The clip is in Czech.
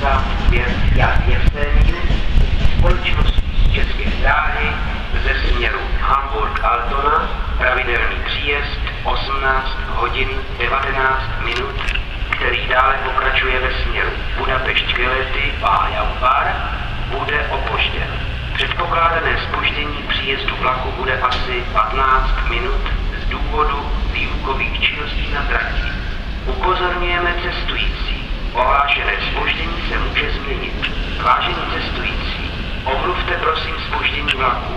65 Jan Jeseník společností České dráhy ze směru Hamburg-Altona, pravidelný příjezd 18 hodin 19 minut, který dále pokračuje ve směru Budapešť-Kelety a Jaupár, bude opožděn. Předpokládané zpoždění příjezdu vlaku bude asi 15 minut z důvodu výukových činností na trati. Upozorňujeme cestující, ohlášené zpoždění se může změnit. Vážení cestující, omluvte prosím zpoždění vlaku.